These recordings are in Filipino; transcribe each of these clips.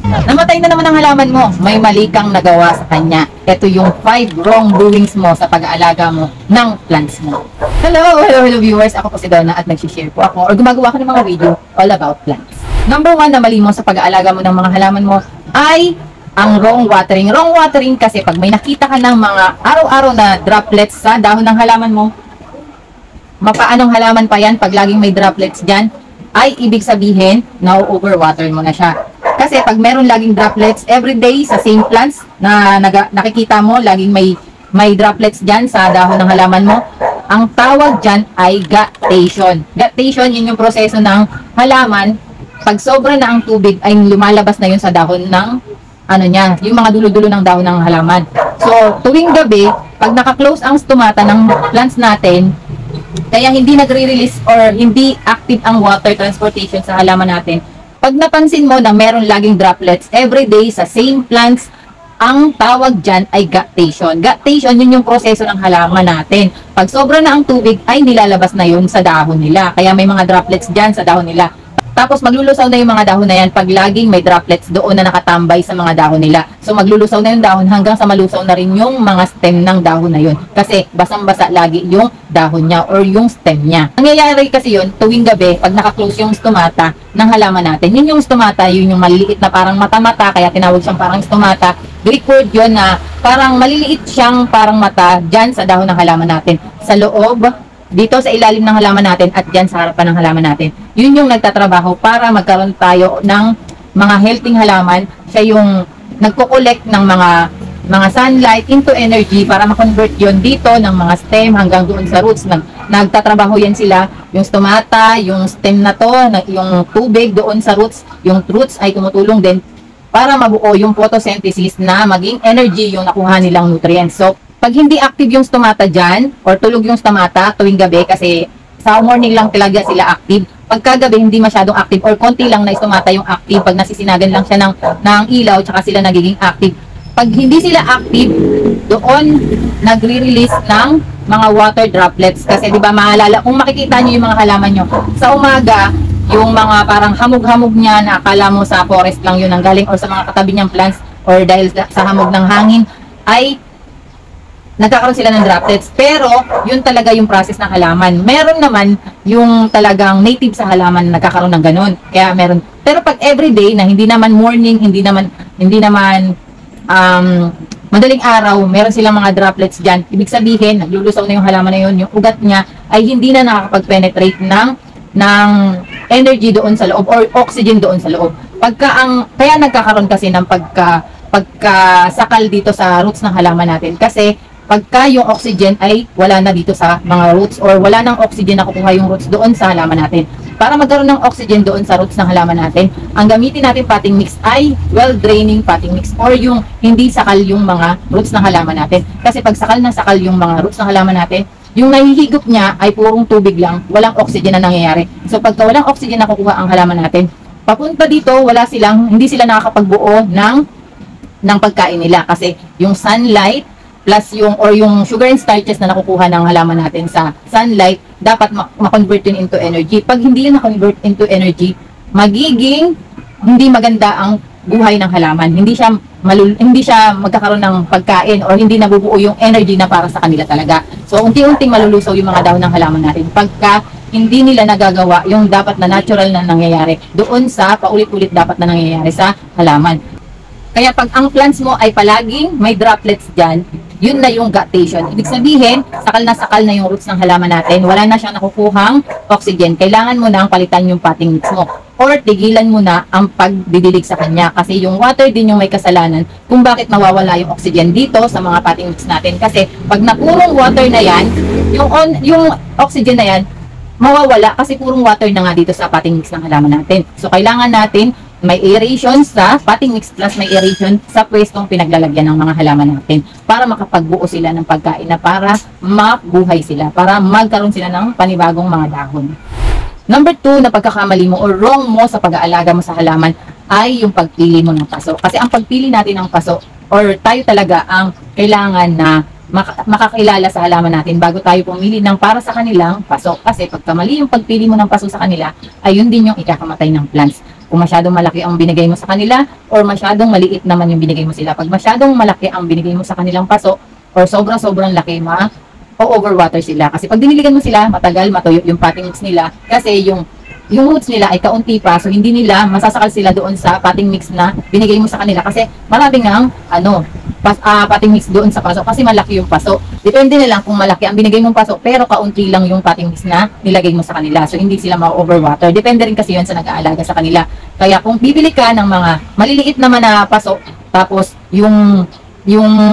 Namatay na naman ang halaman mo. May mali kang nagawa sa kanya. Ito yung 5 wrongdoings mo sa pag-aalaga mo ng plants mo. Hello viewers. Ako po si Donna at nag-share po ako or gumagawa ko ng mga video all about plants. Number 1 na mali mo sa pag-aalaga mo ng mga halaman mo ay ang wrong watering. Wrong watering kasi pag may nakita ka ng mga araw-araw na droplets sa dahon ng halaman mo, mapaanong halaman pa yan pag laging may droplets dyan, ay ibig sabihin na overwater mo na siya. Kasi pag meron laging droplets everyday sa same plants na nakikita mo, laging may droplets dyan sa dahon ng halaman mo, ang tawag dyan ay guttation. Guttation, yun yung proseso ng halaman. Pag sobra na ang tubig, ay lumalabas na yun sa dahon ng yung mga dulo-dulo ng dahon ng halaman. So, tuwing gabi, pag naka-close ang stomata ng plants natin, kaya hindi nagre-release or hindi active ang water transportation sa halaman natin, pag napansin mo na meron laging droplets everyday sa same plants, ang tawag dyan ay guttation. Guttation, yun yung proseso ng halaman natin. Pag sobra na ang tubig, ay nilalabas na yun sa dahon nila. Kaya may mga droplets dyan sa dahon nila. Tapos maglulusaw na yung mga dahon na yan pag laging may droplets doon na nakatambay sa mga dahon nila. So maglulusaw na yung dahon hanggang sa malusaw na rin yung mga stem ng dahon na yun. Kasi basang-basa lagi yung dahon niya or yung stem niya. Nangyayari kasi yun tuwing gabi pag naka-close yung stomata ng halaman natin. Yun yung stomata, yun yung maliliit na parang mata-mata, kaya tinawag siyang parang stomata. Greek word yun na parang maliliit siyang parang mata dyan sa dahon ng halaman natin. Sa loob, dito sa ilalim ng halaman natin at dyan sa harapan ng halaman natin. Yun yung nagtatrabaho para magkaroon tayo ng mga healthy halaman. Siya yung nagko-collect ng mga sunlight into energy para ma-convert yun dito ng mga stem hanggang doon sa roots. Nagtatrabaho yan sila. Yung stomata, yung stem na to, yung tubig doon sa roots. Yung roots ay tumutulong din para mabuo yung photosynthesis na maging energy yung nakuha nilang nutrients. So, pag hindi active yung stomata dyan, or tulog yung stomata tuwing gabi, kasi sa morning lang talaga sila active, pagkagabi hindi masyadong active, or konti lang na stomata yung active, pag nasisinagan lang siya ng ilaw, tsaka sila nagiging active. Pag hindi sila active, doon nagre-release ng mga water droplets. Kasi di ba maalala, kung makikita nyo yung mga halaman nyo, sa umaga, yung mga parang hamog-hamog niya na akala mo sa forest lang yun ang galing, or sa mga katabi niyang plants, or dahil sa hamog ng hangin, ay nagkakaroon sila ng droplets. Pero, yun talaga yung process ng halaman. Meron naman yung talagang native sa halaman na nagkakaroon ng ganun. Kaya meron. Pero pag everyday na hindi naman morning, hindi naman madaling araw, meron silang mga droplets dyan. Ibig sabihin, naglulusaw na yung halaman na yun, yung ugat niya ay hindi na nakakapag-penetrate ng energy doon sa loob or oxygen doon sa loob. Kaya nagkakaroon kasi ng pagkasakal dito sa roots ng halaman natin. Kasi pagka yung oxygen ay wala na dito sa mga roots or wala nang oxygen na kukuha yung roots doon sa halaman natin. Para magkaroon ng oxygen doon sa roots ng halaman natin, ang gamitin natin potting mix ay well-draining potting mix or yung hindi sakal yung mga roots ng halaman natin. Kasi pag sakal na sakal yung mga roots ng halaman natin, yung nahihigop niya ay purong tubig lang, walang oxygen na nangyayari. So pagka walang oxygen na kukuha ang halaman natin, papunta dito, hindi sila nakakapagbuo ng pagkain nila. Kasi yung sunlight, plus yung sugar and starches na nakukuha ng halaman natin sa sunlight, dapat ma-convert yun into energy. Pag hindi yun na-convert into energy, magiging hindi maganda ang buhay ng halaman. Hindi siya magkakaroon ng pagkain or hindi nabubuo yung energy na para sa kanila talaga. So, unti-unting malulusaw yung mga dahon ng halaman natin pagka hindi nila nagagawa yung dapat na natural na nangyayari doon sa paulit-ulit dapat na nangyayari sa halaman. Kaya pag ang plants mo ay palaging may droplets dyan, yun na yung guttation. Ibig sabihin, sakal na yung roots ng halaman natin, wala na siyang nakukuhang oxygen. Kailangan mo na ang palitan yung potting mix mo. Or tigilan mo na ang pagdidilig sa kanya. Kasi yung water din yung may kasalanan kung bakit nawawala yung oxygen dito sa mga potting mix natin. Kasi pag napurong water na yan, yung oxygen na yan, mawawala kasi purong water na nga dito sa potting mix ng halaman natin. So kailangan natin may aeration sa potting mix plus may aeration sa pwestong pinaglalagyan ng mga halaman natin para makapagbuo sila ng pagkain na para mabuhay sila, para magkaroon sila ng panibagong mga dahon. Number 2 na pagkakamali mo or wrong mo sa pag-aalaga mo sa halaman ay yung pagpili mo ng paso. Kasi ang pagpili natin ng paso or tayo talaga ang kailangan na makakilala sa halaman natin bago tayo pumili ng para sa kanilang paso. Kasi pagka mali yung pagpili mo ng paso sa kanila, ay yun din yung ikakamatay ng plants. Kung masyadong malaki ang binigay mo sa kanila or masyadong maliit naman yung binigay mo sila. Pag masyadong malaki ang binigay mo sa kanilang paso or sobrang-sobrang laki, overwater sila. Kasi pag diniligan mo sila, matagal matuyo yung potting mix nila kasi yung roots nila ay kaunti pa, so hindi nila masasakal sila doon sa potting mix na binigay mo sa kanila kasi marami ngang potting mix doon sa paso kasi malaki yung paso. Depende na lang kung malaki ang binigay mong paso pero kaunti lang yung potting mix na nilagay mo sa kanila, so hindi sila ma-overwater. Depende rin kasi yun sa nag-aalaga sa kanila. Kaya kung bibili ka ng mga maliliit naman na paso tapos yung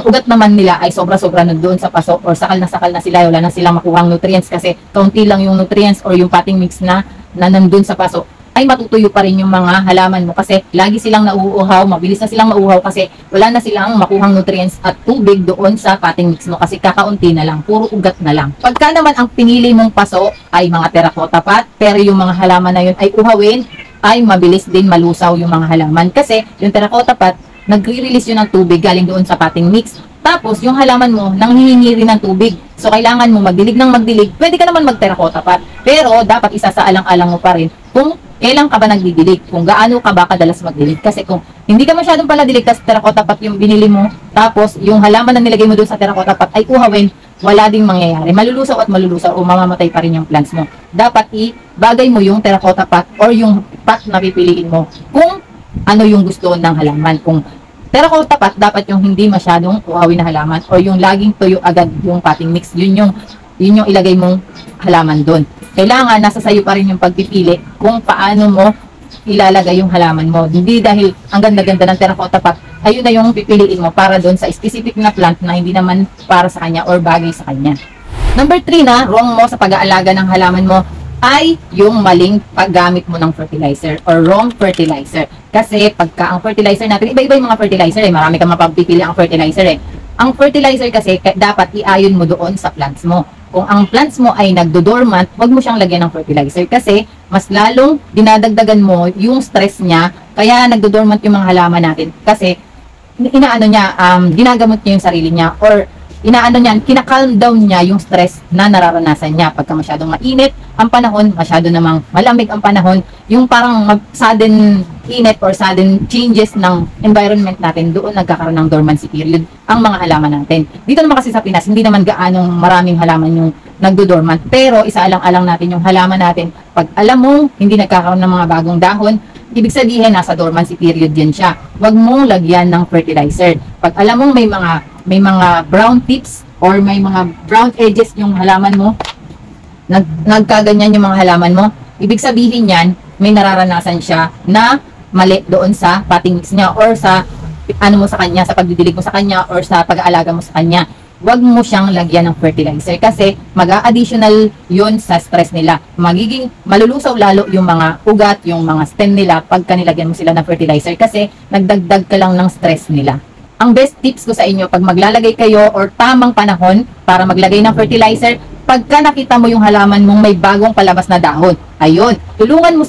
ugat naman nila ay sobra-sobra doon sa paso or sakal na sila, wala na silang makuhang nutrients kasi kaunti lang yung nutrients or yung potting mix na nandun sa paso, ay matutuyo pa rin yung mga halaman mo kasi lagi silang nauuhaw, mabilis na silang mauuhaw kasi wala na silang makuhang nutrients at tubig doon sa potting mix mo kasi kakaunti na lang, puro ugat na lang. Pagka naman ang pinili mong paso ay mga terracotta pot, pero yung mga halaman na yun ay uhawin, ay mabilis din malusaw yung mga halaman kasi yung terracotta pot, nagre-release yun ng tubig galing doon sa potting mix. Tapos, yung halaman mo, nanghihingi rin ng tubig. So, kailangan mo magdilig ng magdilig. Pwede ka naman mag-terracotta pot. Pero, dapat isasaalang-alang mo pa rin kung kailan ka ba nagdidilig. Kung gaano ka ba kadalas magdilig. Kasi kung hindi ka masyadong pala dilig kasi terracotta pot yung binili mo, tapos yung halaman na nilagay mo doon sa terracotta pot ay uhawin, wala ding mangyayari. Malulusaw at malulusaw o mamamatay pa rin yung plants mo. Dapat ibagay mo yung terracotta pot or yung pot na pipiliin mo kung ano yung gusto ng halaman. Kung terracotta pot, dapat yung hindi masyadong uhawin na halaman o yung laging tuyo agad yung potting mix. Yun yung ilagay mong halaman doon. Kailangan nasa sayo pa rin yung pagpipili kung paano mo ilalagay yung halaman mo. Hindi dahil ang ganda-ganda ng terracotta pot, ayun na yung pipiliin mo para doon sa specific na plant na hindi naman para sa kanya or bagay sa kanya. Number 3 na, wrong mo sa pag-aalaga ng halaman mo ay yung maling paggamit mo ng fertilizer or wrong fertilizer. Kasi pagka ang fertilizer natin, iba-iba yung mga fertilizer eh. Marami kang mapagpipili ang fertilizer eh. Ang fertilizer kasi dapat iayon mo doon sa plants mo. Kung ang plants mo ay nagdo-dormant, huwag mo siyang lagyan ng fertilizer kasi mas lalong dinadagdagan mo yung stress niya, kaya nagdo-dormant yung mga halaman natin kasi ginagamot niya yung sarili niya or kinakalm down niya yung stress na nararanasan niya. Pagka masyadong mainit ang panahon, masyado namang malamig ang panahon, yung parang sudden init or sudden changes ng environment natin, doon nagkakaroon ng dormancy period ang mga halaman natin. Dito naman kasi sa Pinas, hindi naman gaanong maraming halaman yung nagdo-dormant, pero isaalang-alang natin yung halaman natin. Pag alam mo hindi nagkakaroon ng mga bagong dahon, ibig sabihin nasa dormancy period din siya. Huwag mong lagyan ng fertilizer. Pag alam mong may mga brown tips or may mga brown edges yung halaman mo, nagkaganyan yung mga halaman mo, ibig sabihin yan, may nararanasan siya na mali doon sa potting mix niya or sa sa kanya, sa pagdidilig mo sa kanya or sa pag-aalaga mo sa kanya. Huwag mo siyang lagyan ng fertilizer kasi mag-a-additional yun sa stress nila. Magiging malulusaw lalo yung mga ugat, yung mga stem nila pagka nilagyan mo sila ng fertilizer kasi nagdagdag ka lang ng stress nila. Ang best tips ko sa inyo, pag maglalagay kayo or tamang panahon para maglagay ng fertilizer, pagka nakita mo yung halaman mong may bagong palabas na dahon, ayun, tulugan mo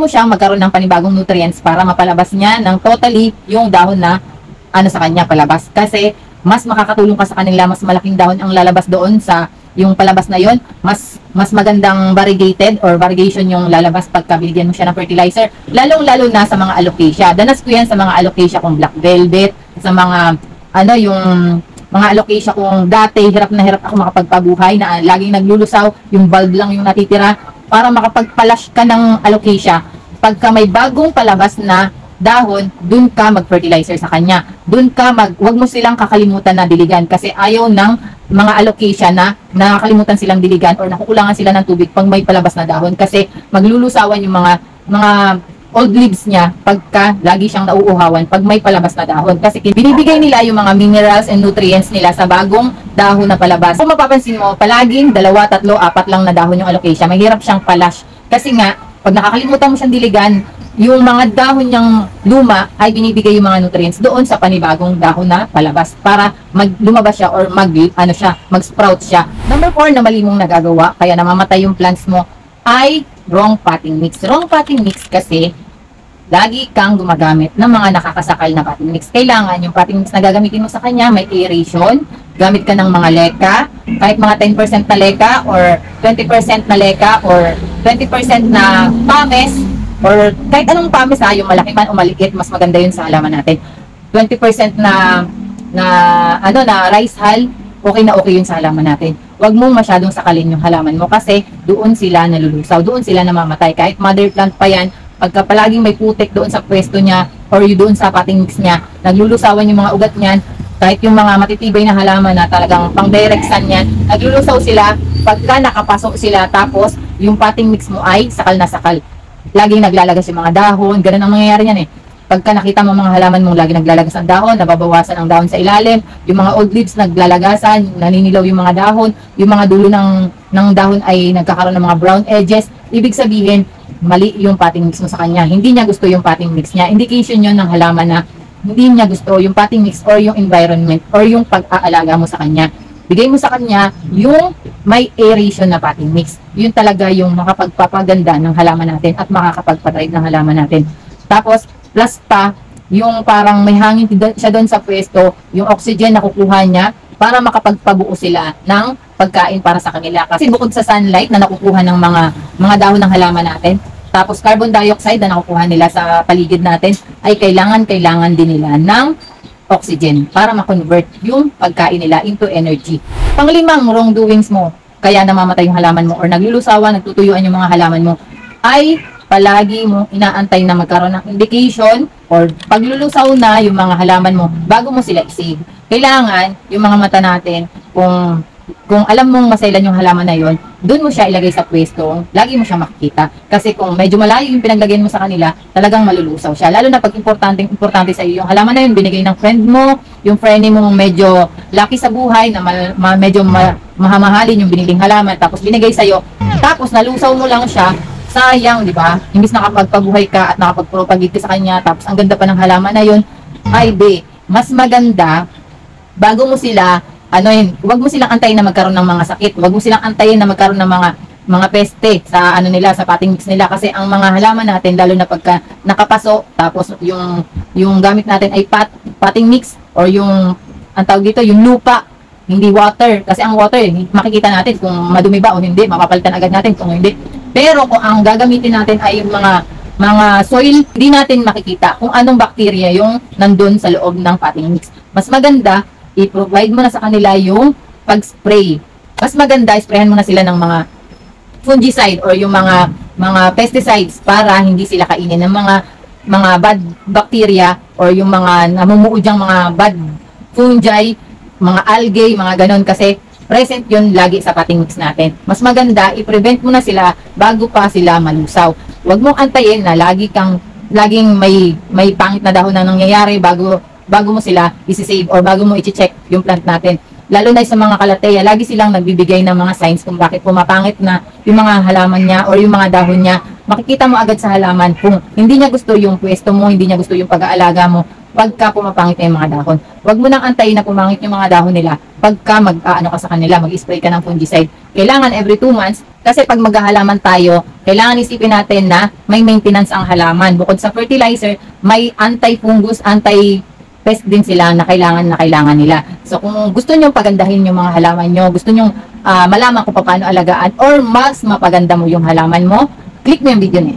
siyang magkaroon ng panibagong nutrients para mapalabas niya ng totally yung dahon na sa kanya palabas. Kasi mas makakatulong ka sa kanila, mas malaking dahon ang lalabas doon sa yung palabas na yon, mas magandang variegated or variegation yung lalabas pagka binigyan mo siya ng fertilizer, lalong-lalo na sa mga alocasia. Danas ko yan sa mga alocasia kung black velvet, sa mga yung mga alocasia kung dati hirap na hirap ako makapagpabuhay na laging naglulusaw, yung bulb lang yung natitira, para makapagpalash ka ng alocasia. Pagka may bagong palabas na dahon, dun ka mag-fertilizer sa kanya. Huwag mo silang kakalimutan na diligan kasi ayaw ng mga alocasia na nakakalimutan silang diligan or nakukulangan sila ng tubig pag may palabas na dahon kasi maglulusawan yung mga old leaves niya pagka lagi siyang nauuhawan pag may palabas na dahon kasi binibigay nila yung mga minerals and nutrients nila sa bagong dahon na palabas. Kung mapapansin mo, palaging 2, 3, 4 lang na dahon yung alocasia. Mahirap siyang palash kasi nga pag nakakalimutan mo siyang diligan, yung mga dahon niyang luma ay binibigay yung mga nutrients doon sa panibagong dahon na palabas para lumabas siya or mag-sprout siya. Number 4 na mali mong nagagawa kaya namamatay yung plants mo ay wrong potting mix. Wrong potting mix kasi lagi kang gumagamit ng mga nakakasakal na potting mix. Kailangan yung potting mix na gagamitin mo sa kanya may aeration, gamit ka ng mga leka, kahit mga 10% na leka or 20% na leka or 20% na pames, or kahit anong promise yung malaki man o maliit, mas maganda yun sa halaman natin. 20% na rice hull, okay yun sa halaman natin. Huwag mong masyadong sakalin yung halaman mo kasi doon sila nalulusaw, doon sila namamatay. Kahit mother plant pa yan, pagka palaging may putik doon sa pwesto niya or doon sa potting mix niya, naglulusawan yung mga ugat niyan. Kahit yung mga matitibay na halaman na talagang pang direct sun yan, naglulusaw sila pagka nakapasok sila, tapos yung potting mix mo ay sakal na sakal. Laging naglalagas yung mga dahon, ganun ang mangyayari yan eh. Pagka nakita mo mga halaman mong lagi naglalagas ang dahon, nababawasan ang dahon sa ilalim, yung mga old leaves naglalagasan, naninilaw yung mga dahon, yung mga dulo ng dahon ay nagkakaroon ng mga brown edges, ibig sabihin, mali yung potting mix mo sa kanya. Hindi niya gusto yung potting mix niya. Indication yun ng halaman na hindi niya gusto yung potting mix or yung environment or yung pag-aalaga mo sa kanya. Bigay mo sa kanya yung may aeration na potting mix. Yun talaga yung makapagpapaganda ng halaman natin at makakapagpatay ng halaman natin. Tapos, plus pa, yung parang may hangin siya doon sa pwesto, yung oxygen na kukuha niya para makapagpabuo sila ng pagkain para sa kanila. Kasi bukod sa sunlight na nakukuha ng mga dahon ng halaman natin, tapos carbon dioxide na nakukuha nila sa paligid natin, ay kailangan din nila ng oxygen para ma-convert yung pagkain nila into energy. Panglimang wrongdoings mo, kaya namamatay yung halaman mo or naglulusawa, nagtutuyuan yung mga halaman mo, ay palagi mo inaantay na magkaroon ng indication or paglulusaw na yung mga halaman mo bago mo sila i-save. Kailangan yung mga mata natin, kung alam mong masailan yung halaman na yon, doon mo siya ilagay sa pwesto, lagi mo siya makikita. Kasi kung medyo malayo yung pinaglagyan mo sa kanila, talagang malulusaw siya. Lalo na pag importante sa iyo yung halaman na yun, binigay ng friend mo, yung friend mo medyo lucky sa buhay, na medyo mahamahalin yung biniling halaman, tapos binigay sa iyo, tapos nalusaw mo lang siya, sayang, di ba? Imbis nakapagpabuhay ka at nakapagpropagate ka sa kanya, tapos ang ganda pa ng halaman na yun, ay mas maganda, bago mo sila huwag mo silang antayin na magkaroon ng mga sakit. Huwag mo silang antayin na magkaroon ng mga peste sa nila, sa potting mix nila, kasi ang mga halaman natin, lalo na pagka nakapaso, tapos yung gamit natin ay potting mix or yung ang tawag dito, yung lupa, hindi water. Kasi ang water, makikita natin kung madumi ba o hindi, mapapalitan agad natin kung hindi. Pero kung ang gagamitin natin ay yung mga soil, hindi natin makikita kung anong bacteria yung nandun sa loob ng potting mix. Mas maganda, i-provide mo na sa kanila yung pag-spray. Mas maganda, sprayhan mo na sila ng mga fungicide or yung mga pesticides para hindi sila kainin ng mga bad bacteria or yung mga namumuudyang mga bad fungi, mga algae, mga ganon, kasi present yun lagi sa potting mix natin. Mas maganda, i-prevent mo na sila bago pa sila malusaw. Huwag mong antayin na laging may pangit na dahon na nangyayari bago mo sila isi-save or bago mo i-check yung plant natin. Lalo na sa mga kalateya, lagi silang nagbibigay ng mga signs kung bakit pumapangit na yung mga halaman niya or yung mga dahon niya. Makikita mo agad sa halaman kung hindi niya gusto yung pwesto mo, hindi niya gusto yung pag-aalaga mo, pagka pumapangit na yung mga dahon. Huwag mo nang antayin na pumangit yung mga dahon nila pagka ka sa kanila, mag-spray ka ng fungicide. Kailangan every 2 months, kasi pag maghahalaman tayo, kailangan isipin natin na may maintenance ang halaman. Bukod sa fertilizer, may anti-fungus, pest din sila na kailangan nila. So kung gusto nyo pagandahin yung mga halaman nyo, gusto nyo malaman kung paano alagaan or mas mapaganda mo yung halaman mo, click mo yung video niya.